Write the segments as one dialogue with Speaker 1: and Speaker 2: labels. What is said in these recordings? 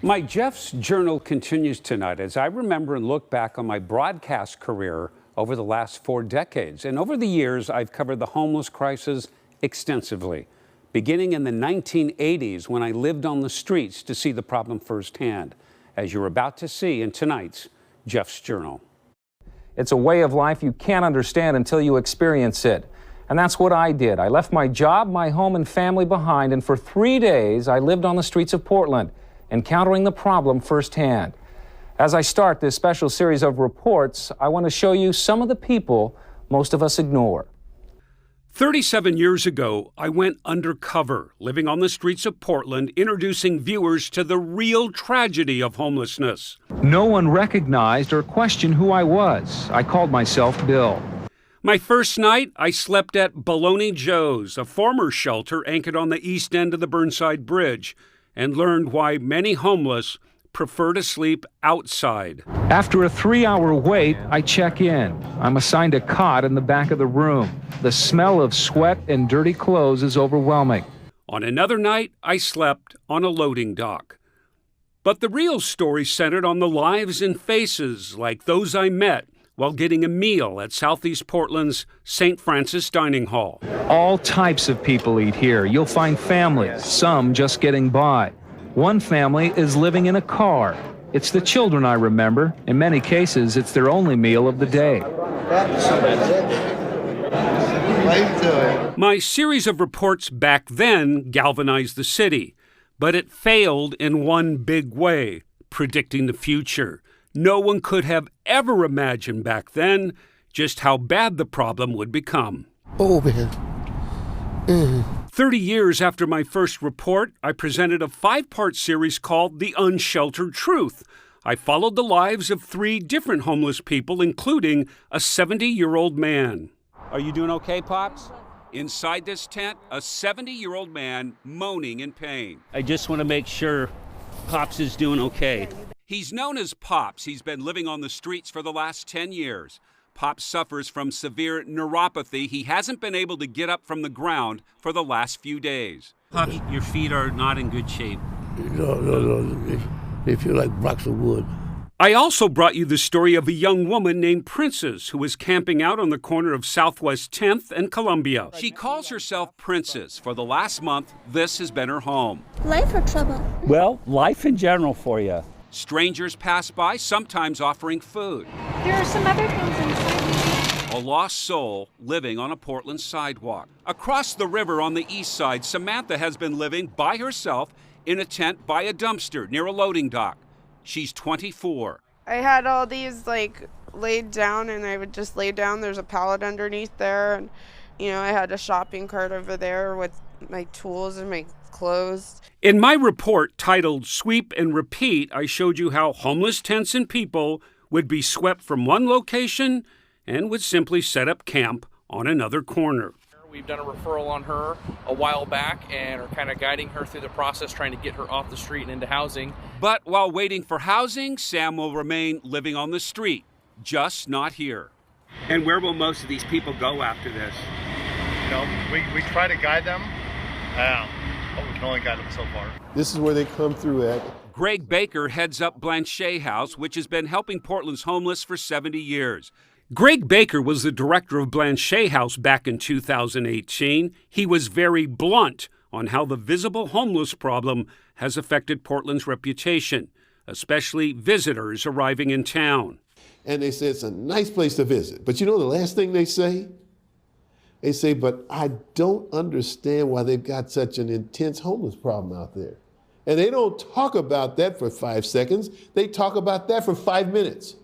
Speaker 1: My Jeff's Journal continues tonight as I remember and look back on my broadcast career over the last 4 decades. And over the years, I've covered the homeless crisis extensively, beginning in the 1980s when I lived on the streets to see the problem firsthand, as you're about to see in tonight's Jeff's Journal.
Speaker 2: It's a way of life you can't understand until you experience it. And that's what I did. I left my job, my home, and family behind, and for 3 days, I lived on the streets of Portland, encountering the problem firsthand. As I start this special series of reports, I want to show you some of the people most of us ignore.
Speaker 1: 37 years ago, I went undercover, living on the streets of Portland, introducing viewers to the real tragedy of homelessness.
Speaker 2: No one recognized or questioned who I was. I called myself Bill.
Speaker 1: My first night, I slept at Baloney Joe's, a former shelter anchored on the east end of the Burnside Bridge, and learned why many homeless prefer to sleep outside.
Speaker 2: After a 3-hour wait, I check in. I'm assigned a cot in the back of the room. The smell of sweat and dirty clothes is overwhelming.
Speaker 1: On another night, I slept on a loading dock. But the real story centered on the lives and faces like those I met while getting a meal at Southeast Portland's St. Francis Dining Hall.
Speaker 2: All types of people eat here. You'll find families, some just getting by. One family is living in a car. It's the children I remember. In many cases, it's their only meal of the day.
Speaker 1: My series of reports back then galvanized the city, but it failed in one big way, predicting the future. No one could have ever imagined back then just how bad the problem would become.
Speaker 3: Oh, man.
Speaker 1: 30 years after my first report, I presented a 5-part series called The Unsheltered Truth. I followed the lives of 3 different homeless people, including a 70-year-old man. Are you doing okay, Pops? Inside this tent, a 70-year-old man moaning in pain.
Speaker 4: I just want to make sure Pops is doing okay.
Speaker 1: He's known as Pops. He's been living on the streets for the last 10 years. Pops suffers from severe neuropathy. He hasn't been able to get up from the ground for the last few days.
Speaker 4: Pops, your feet are not in good shape.
Speaker 3: No. They feel like blocks of wood.
Speaker 1: I also brought you the story of a young woman named Princess who was camping out on the corner of Southwest 10th and Columbia. She calls herself Princess. For the last month, this has been her home.
Speaker 5: Life or trouble?
Speaker 4: Well, life in general for you.
Speaker 1: Strangers pass by, sometimes offering food.
Speaker 5: There are some other things inside.
Speaker 1: A lost soul living on a Portland sidewalk. Across the river on the east side, Samantha has been living by herself in a tent by a dumpster near a loading dock. She's 24.
Speaker 6: I had all these laid down, and I would just lay down. There's a pallet underneath there, and I had a shopping cart over there with my tools and my clothes.
Speaker 1: In my report titled Sweep and Repeat, I showed you how homeless tents and people would be swept from one location and would simply set up camp on another corner.
Speaker 7: We've done a referral on her a while back and are kind of guiding her through the process, trying to get her off the street and into housing.
Speaker 1: But while waiting for housing, Sam will remain living on the street, just not here. And where will most of these people go after this?
Speaker 8: We try to guide them, but we can only guide them so far.
Speaker 3: This is where they come through at.
Speaker 1: Greg Baker heads up Blanchet House, which has been helping Portland's homeless for 70 years. Greg Baker was the director of Blanchet House back in 2018. He was very blunt on how the visible homeless problem has affected Portland's reputation, especially visitors arriving in town.
Speaker 3: And they say it's a nice place to visit. But you know the last thing they say? They say, but I don't understand why they've got such an intense homeless problem out there. And they don't talk about that for 5 seconds. They talk about that for 5 minutes.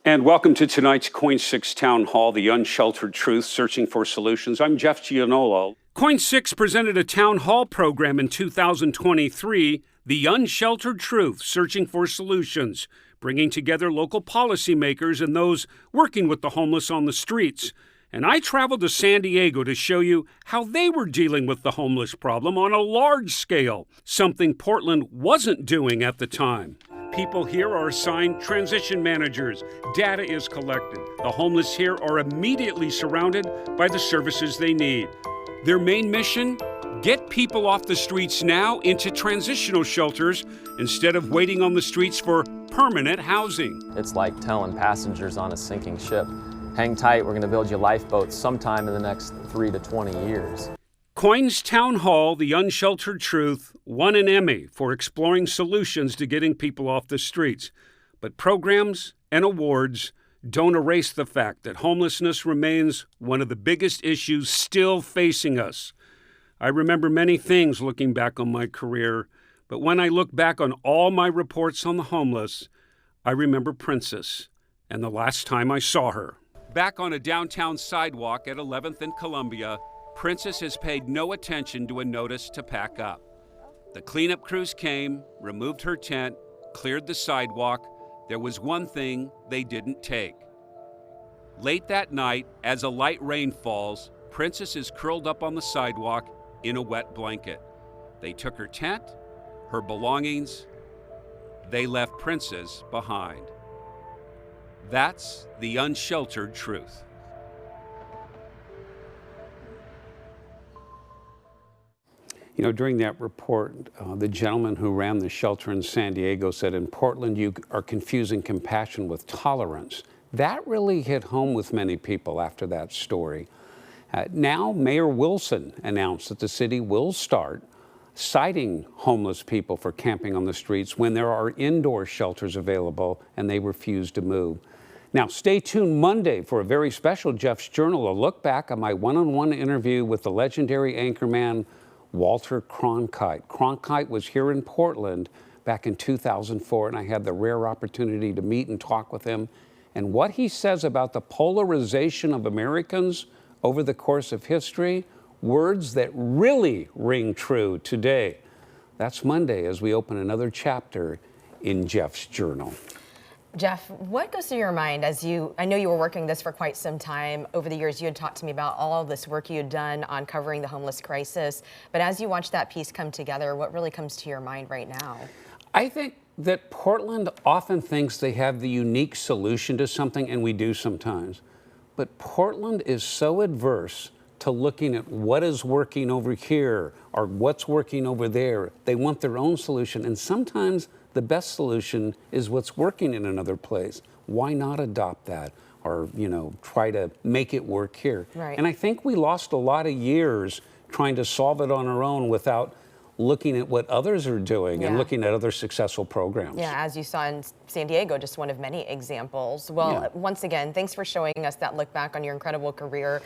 Speaker 1: And welcome to tonight's KOIN 6 Town Hall, The Unsheltered Truth, Searching for Solutions. I'm Jeff Gianola. KOIN 6 presented a town hall program in 2023, The Unsheltered Truth, Searching for Solutions, bringing together local policymakers and those working with the homeless on the streets. And I traveled to San Diego to show you how they were dealing with the homeless problem on a large scale, something Portland wasn't doing at the time. People here are assigned transition managers. Data is collected. The homeless here are immediately surrounded by the services they need. Their main mission? Get people off the streets now into transitional shelters instead of waiting on the streets for permanent housing.
Speaker 9: It's like telling passengers on a sinking ship, hang tight, we're going to build you lifeboats sometime in the next 3 to 20 years.
Speaker 1: KOIN's Town Hall, The Unsheltered Truth, won an Emmy for exploring solutions to getting people off the streets. But programs and awards don't erase the fact that homelessness remains one of the biggest issues still facing us. I remember many things looking back on my career, but when I look back on all my reports on the homeless, I remember Princess and the last time I saw her. Back on a downtown sidewalk at 11th and Columbia, Princess has paid no attention to a notice to pack up. The cleanup crews came, removed her tent, cleared the sidewalk. There was one thing they didn't take. Late that night, as a light rain falls, Princess is curled up on the sidewalk in a wet blanket. They took her tent, her belongings. They left Princess behind. That's the unsheltered truth. You know, during that report, the gentleman who ran the shelter in San Diego said, in Portland, you are confusing compassion with tolerance. That really hit home with many people after that story. Now, Mayor Wilson announced that the city will start citing homeless people for camping on the streets when there are indoor shelters available and they refuse to move. Now, stay tuned Monday for a very special Jeff Gianola look back on my one-on-one interview with the legendary anchorman, Walter Cronkite. Cronkite was here in Portland back in 2004, and I had the rare opportunity to meet and talk with him. And what he says about the polarization of Americans over the course of history, words that really ring true today. That's Monday as we open another chapter in Jeff's journal.
Speaker 10: Jeff, what goes through your mind as I know you were working this for quite some time. Over the years, you had talked to me about all of this work you had done on covering the homeless crisis. But as you watch that piece come together, what really comes to your mind right now?
Speaker 1: I think that Portland often thinks they have the unique solution to something, and we do sometimes. But Portland is so adverse to looking at what is working over here or what's working over there. They want their own solution, and sometimes the best solution is what's working in another place. Why not adopt that or, try to make it work here?
Speaker 10: Right.
Speaker 1: And I think we lost a lot of years trying to solve it on our own without looking at what others are doing and looking at other successful programs.
Speaker 10: Yeah, as you saw in San Diego, just one of many examples. Well, once again, thanks for showing us that look back on your incredible career.